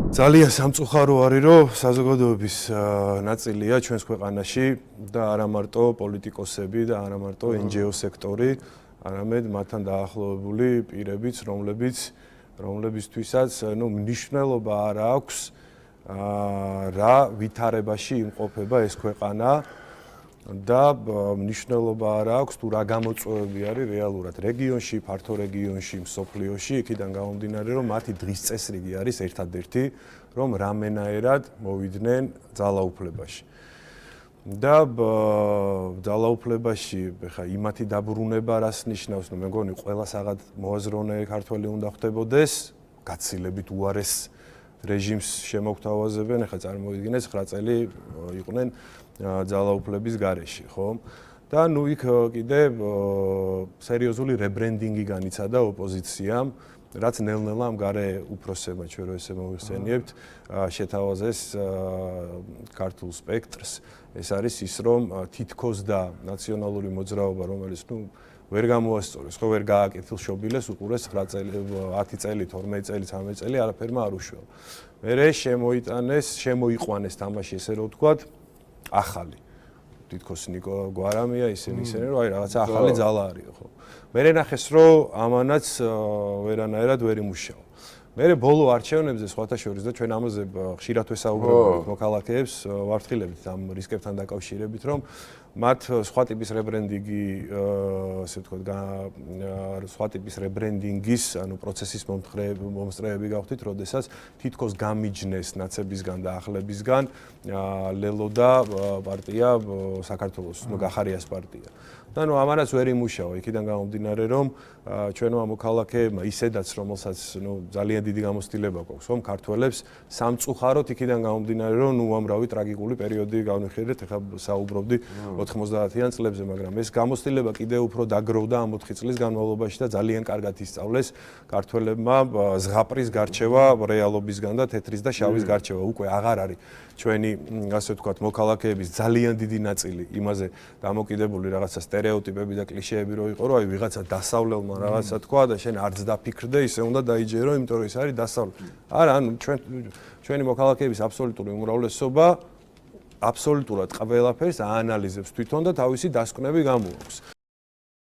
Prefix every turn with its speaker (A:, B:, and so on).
A: ძალიან სამწუხარო არის, რომ საზოგადოების ნაწილია ჩვენს ქვეყანაში და არა მარტო პოლიტიკოსები და არა მარტო NGO სექტორი, არამედ მათთან დაახლოებული პირებიც, რომლებისთვისაც მნიშვნელობა არ აქვს რა ვითარებაში იმყოფება ეს ქვეყანა და მნიშვნელობა არ აქვს თუ რა გამოწვევები არის რეალურად რეგიონში, ფართო რეგიონში, მსოფლიოში, იქიდან გამომდინარე, რომ მათი დღის წესრიგი არის ერთადერთი, რომ რამენაერად მოვიდნენ ძალაუფლებაში. და ძალაუფლებაში ხა იმათი დაბრუნება რას ნიშნავს, მე მგონი ყველა საღად მოაზროვნე ქართველი უნდა ხდებოდეს, გაცილებით უარეს რეჟიმს შემოგთავაზებენ, ხა წარმოიდგინეთ 9 წელი იყვნენ ძალაუფლების გარეშე, ხო? და ნუ იქ კიდე სერიოზული რებრენდინგი განიცადა ოპოზიციამ, რაც ნელ-ნელა ამ გარე უფროსებმა ჩვენ რო ესე მოვიხსენიებთ, შეთავაზეს ქართულ სპექტრს. ეს არის ის, რომ თითქოს და ნაციონალური მოძრაობა, რომელიც ვერ გამოასწორეს, ხო ვერ გააკეთილ შობილეს, უყურეს 9 წელი, 10 წელი, 12 წელი, 13 წელი, არაფერმა არ უშველა. მერე შემოიყვანეს თამაში, ესე რომ ვთქვათ, ახალი. თითქოს ნიკო გვარამია ისინი, რომ აი რაღაცა ახალი ძალა არისო, ხო. მერე ნახეს, რომ ამანაც ვერანაირად ვერ იმუშავა. მერე ბოლო არჩევნებზე სხვათა შორის და ჩვენ ამაზე ხშირად ვესაუბრებთ მოქალაქეებს, ვაფრთხილებით ამ რისკებთან დაკავშირებით, რომ მათ სხვა ტიპის რებრენდინგი, ასე ვთქვათ, სხვა ტიპის რებრენდინგის, ანუ პროცესის მომსწრეები გავხდით, როდესაც თითქოს გამიჯნეს ნაცებისგან და ახლებისგან ლელო და პარტია საქართველოს, გახარიას პარტია. და ამანაც ვერ იმუშავა, იქიდან გამომდინარე, რომ ჩვენმა მოქალაქეებმა ისედაც, რომელსაც ძალიან დიდი გამოცდილება გვაქვს, რომ ქართველებს სამწუხაროდ იქიდან გამომდინარე, რომ უამრავი ტრაგიკული პერიოდი განვიხილეთ, ეხლა საუბრობდი 90-იან წლებზე, მაგრამ ეს გამოცდილება კიდევ უფრო დაგროვდა ამ 4 წლის განმავლობაში და ძალიან კარგად ისწავლეს ქართველებმა ზღაპრის გარჩევა რეალობისგან და თეთრის და შავის გარჩევა. უკვე აღარ არის ჩვენი, ასე ვთქვათ, მოქალაქეების ძალიან დიდი ნაწილი იმაზე დამოკიდებული რაღაცა სტერეოტიპები და კლიშეები რო იყო, რომ აი ვიღაცა დასავლელმა რაღაცა თქვა და შენ არც დაფიქრდე, ისე უნდა დაიჯერო, იმიტომ რომ ის არის დასავლელი. არა, ანუ ჩვენი მოქალაქეების აბსოლუტური უმრავლესობა აბსოლუტურად ყველაფერს აანალიზებს თვითონ და თავისი დასკვნები გამოაქვს.